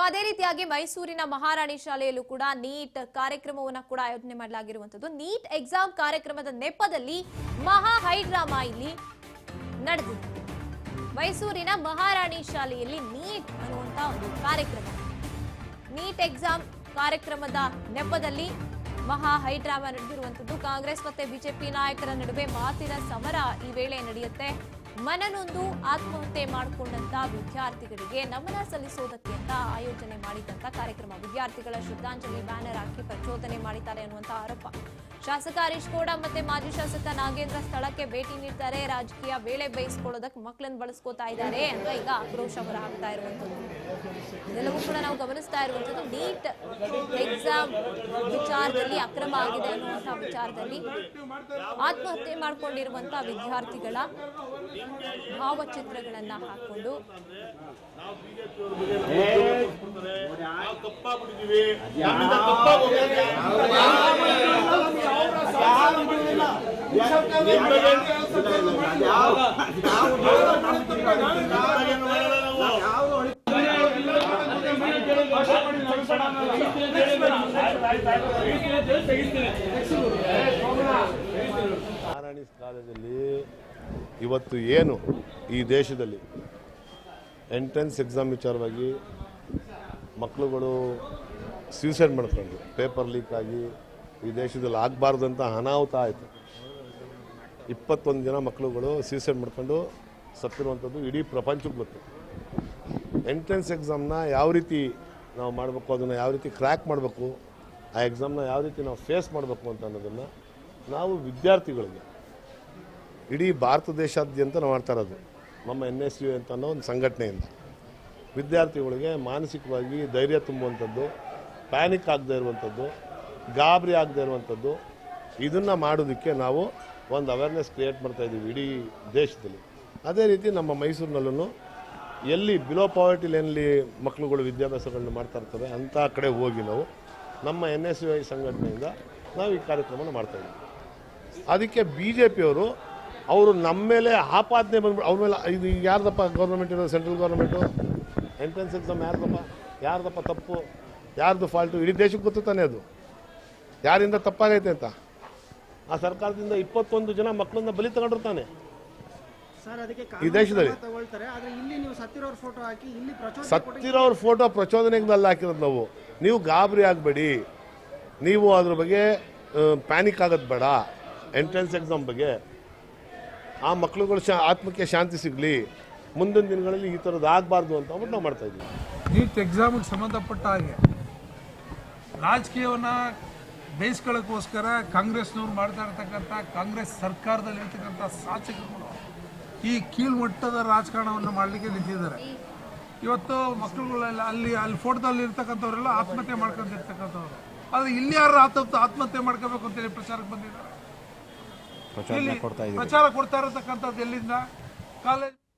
ಅದೇ ರೀತಿಯಾಗಿ ಮೈಸೂರಿನ ಮಹಾರಾಣಿ ಶಾಲೆಯಲ್ಲೂ ಕೂಡ ನೀಟ್ ಕಾರ್ಯಕ್ರಮವನ್ನು ಕೂಡ ಆಯೋಜನೆ ಮಾಡಲಾಗಿರುವಂತದ್ದು. ನೀಟ್ ಎಕ್ಸಾಮ್ ಕಾರ್ಯಕ್ರಮದ ನೆಪದಲ್ಲಿ ಮಹಾ ಹೈಡ್ರಾಮಾ ಇಲ್ಲಿ ನಡೆದಿದೆ. ಮೈಸೂರಿನ ಮಹಾರಾಣಿ ಶಾಲೆಯಲ್ಲಿ ನೀಟ್ ಅನ್ನುವಂತ ಒಂದು ಕಾರ್ಯಕ್ರಮ, ನೀಟ್ ಎಕ್ಸಾಮ್ ಕಾರ್ಯಕ್ರಮದ ನೆಪದಲ್ಲಿ ಮಹಾ ಹೈಡ್ರಾಮಾ ನಡೆದಿರುವಂತದ್ದು. ಕಾಂಗ್ರೆಸ್ ಮತ್ತೆ ಬಿಜೆಪಿ ನಾಯಕರ ನಡುವೆ ಮಾತಿನ ಸಮರ ಈ ವೇಳೆ ನಡೆಯುತ್ತೆ. ಮನನೊಂದು ಆತ್ಮಹತ್ಯೆ ಮಾಡಿಕೊಂಡಂತ ವಿದ್ಯಾರ್ಥಿಗಳಿಗೆ ನಮನ ಸಲ್ಲಿಸೋದಕ್ಕೆ ಅಂತ ಆಯೋಜನೆ ಮಾಡಿದಂತ ಕಾರ್ಯಕ್ರಮ. ವಿದ್ಯಾರ್ಥಿಗಳ ಶ್ರದ್ಧಾಂಜಲಿ ಬ್ಯಾನರ್ ಹಾಕಿ ಪ್ರಚೋದನೆ ಮಾಡಿದ್ದಾರೆ ಅನ್ನುವಂತ ಆರೋಪ. ಶಾಸಕ ಹರೀಶ್ ಗೌಡ ಮತ್ತೆ ಮಾಜಿ ಶಾಸಕ ನಾಗೇಂದ್ರ ಸ್ಥಳಕ್ಕೆ ಭೇಟಿ ನೀಡ್ತಾರೆ. ರಾಜಕೀಯ ವೇಳೆ ಬೇಯಿಸ್ಕೊಳ್ಳೋದಕ್ಕೆ ಮಕ್ಕಳನ್ನು ಬಳಸ್ಕೋತಾ ಇದ್ದಾರೆ ಅಂತ ಈಗ ಆಕ್ರೋಶ ಹೊರಹಾಕ್ತಾ ಇರುವಂತದ್ದು. ಇದೆಲ್ಲವೂ ಕೂಡ ನಾವು ಗಮನಿಸ್ತಾ ಇರುವಂತದ್ದು. ನೀಟ್ ಎಕ್ಸಾಮ್ ವಿಚಾರದಲ್ಲಿ ಅಕ್ರಮ ಆಗಿದೆ ಅನ್ನುವಂತಹ ವಿಚಾರದಲ್ಲಿ ಆತ್ಮಹತ್ಯೆ ಮಾಡಿಕೊಂಡಿರುವಂತಹ ವಿದ್ಯಾರ್ಥಿಗಳ ಭಾವಚಿತ್ರಗಳನ್ನ ಹಾಕೊಂಡು ಮಹಾರಾಣಿ ಕಾಲೇಜಲ್ಲಿ ಇವತ್ತು ಏನು ಈ ದೇಶದಲ್ಲಿ ಎಂಟ್ರೆನ್ಸ್ ಎಕ್ಸಾಮ್ ವಿಚಾರವಾಗಿ ಮಕ್ಕಳುಗಳು ಸೂಸೈಡ್ ಮಾಡ್ಕೊಂಡು ಪೇಪರ್ ಲೀಕ್ ಆಗಿ ಈ ದೇಶದಲ್ಲಿ ಆಗಬಾರ್ದಂತ ಅನಾಹುತ ಆಯಿತು. 21 ಜನ ಮಕ್ಕಳುಗಳು ಸೂಸೈಡ್ ಮಾಡ್ಕೊಂಡು ಸತ್ತಿರುವಂಥದ್ದು ಇಡೀ ಪ್ರಪಂಚಕ್ಕೆ ಗೊತ್ತು. ಎಂಟ್ರೆನ್ಸ್ ಎಕ್ಸಾಮ್ನ ಯಾವ ರೀತಿ ನಾವು ಮಾಡಬೇಕು, ಅದನ್ನು ಯಾವ ರೀತಿ ಕ್ರ್ಯಾಕ್ ಮಾಡಬೇಕು, ಆ ಎಕ್ಸಾಮ್ನ ಯಾವ ರೀತಿ ನಾವು ಫೇಸ್ ಮಾಡಬೇಕು ಅಂತ ಅನ್ನೋದನ್ನು ನಾವು ವಿದ್ಯಾರ್ಥಿಗಳಿಗೆ ಇಡೀ ಭಾರತ ದೇಶಾದ್ಯಂತ ನಾವು ಮಾಡ್ತಾ ಇರೋದು ನಮ್ಮ NSU ಅಂತ ಅನ್ನೋ ಒಂದು ಸಂಘಟನೆಯಿಂದ ವಿದ್ಯಾರ್ಥಿಗಳಿಗೆ ಮಾನಸಿಕವಾಗಿ ಧೈರ್ಯ ತುಂಬುವಂಥದ್ದು, ಪ್ಯಾನಿಕ್ ಆಗದೆ ಇರುವಂಥದ್ದು, ಗಾಬರಿ ಆಗದೆ ಇರುವಂಥದ್ದು, ಇದನ್ನು ಮಾಡೋದಕ್ಕೆ ನಾವು ಒಂದು ಅವೇರ್ನೆಸ್ ಕ್ರಿಯೇಟ್ ಮಾಡ್ತಾಯಿದ್ದೀವಿ ಇಡೀ ದೇಶದಲ್ಲಿ. ಅದೇ ರೀತಿ ನಮ್ಮ ಮೈಸೂರಿನಲ್ಲೂ ಎಲ್ಲಿ ಬಿಲೋ ಪಾವರ್ಟಿ ಲೈನಲ್ಲಿ ಮಕ್ಕಳುಗಳು ವಿದ್ಯಾಭ್ಯಾಸಗಳನ್ನ ಮಾಡ್ತಾ ಇರ್ತಾರೆ ಅಂಥ ಕಡೆ ಹೋಗಿ ನಾವು ನಮ್ಮ NSUI ಸಂಘಟನೆಯಿಂದ ನಾವು ಈ ಕಾರ್ಯಕ್ರಮನ ಮಾಡ್ತಾಯಿದ್ದೀವಿ. ಅದಕ್ಕೆ BJP ಅವರು ನಮ್ಮ ಮೇಲೆ ಆಪಾದನೆ ಬಂದ್ಬಿಟ್ಟು ಅವ್ರ ಮೇಲೆ ಇದು ಯಾರ್ದಪ್ಪ ಗೌರ್ಮೆಂಟ್ ಇರೋದು, ಸೆಂಟ್ರಲ್ ಗೌರ್ಮೆಂಟು, ಎಂಟ್ರೆನ್ಸ್ ಎಕ್ಸಾಮ್ ಯಾರ್ದಪ್ಪ ತಪ್ಪು, ಯಾರ್ದು ಫಾಲ್ಟು ಇಡೀ ದೇಶಕ್ಕೆ ಗೊತ್ತು ತಾನೇ ಅದು ಯಾರಿಂದ ತಪ್ಪಾಗೈತೆ ಅಂತ. ಆ ಸರ್ಕಾರದಿಂದ 21 ಜನ ಮಕ್ಕಳನ್ನ ಬಲಿ ತಗೊಂಡಿರ್ತಾನೆ ಈ ದೇಶದಲ್ಲಿ. ಸತ್ತಿರೋರ ಫೋಟೋ ಪ್ರಚೋದನೆಗೆ ಹಾಕಿರೋದು ನೀವು ಗಾಬರಿ ಆಗಬೇಡಿ, ನೀವು ಅದ್ರ ಬಗ್ಗೆ ಪ್ಯಾನಿಕ್ ಆಗೋದು ಬೇಡ. ಎಂಟ್ರೆನ್ಸ್ ಎಕ್ಸಾಮ್ ಬಗ್ಗೆ ಆ ಮಕ್ಕಳುಗಳು ಆತ್ಮಕ್ಕೆ ಶಾಂತಿ ಸಿಗಲಿ, ಮುಂದಿನ ದಿನಗಳಲ್ಲಿ ಈ ಥರದ್ದು ಆಗಬಾರ್ದು ಅಂತ ಅಂದ್ಬಿಟ್ಟು ನಾವು ಮಾಡ್ತಾ ಇದ್ದೀವಿ. ನೀಟ್ ಎಕ್ಸಾಮಿಗೆ ಸಂಬಂಧಪಟ್ಟ ಹಾಗೆ ರಾಜಕೀಯವನ್ನು ಬೇಯಿಸ್ಕೊಳ್ಳೋಕ್ಕೋಸ್ಕರ ಕಾಂಗ್ರೆಸ್ನವ್ರು ಮಾಡ್ತಾ ಇರ್ತಕ್ಕಂಥ, ಕಾಂಗ್ರೆಸ್ ಸರ್ಕಾರದಲ್ಲಿ ಇರ್ತಕ್ಕಂಥ ಶಾಸಕರುಗಳು ಈ ಕೀಳ್ಮಟ್ಟದ ರಾಜಕಾರಣವನ್ನು ಮಾಡಲಿಕ್ಕೆ ನಿಂತಿದ್ದಾರೆ. ಇವತ್ತು ಮಕ್ಕಳುಗಳೆಲ್ಲ ಅಲ್ಲಿ ಫೋಟೋದಲ್ಲಿ ಇರ್ತಕ್ಕಂಥವರೆಲ್ಲ ಆತ್ಮಹತ್ಯೆ ಮಾಡ್ಕೊಂಡಿರ್ತಕ್ಕಂಥವ್ರು, ಆದರೆ ಇಲ್ಲಿ ಯಾರು ಆತ್ಮಹತ್ಯೆ ಮಾಡ್ಕೋಬೇಕು ಅಂತೇಳಿ ಪ್ರಚಾರಕ್ಕೆ ಬಂದಿದ್ದಾರೆ. ಪ್ರಚಾರ ಕೊಡ್ತಾ ಇರತಕ್ಕಂಥದ್ದು ಎಲ್ಲಿಂದ? ಕಾಲೇಜ್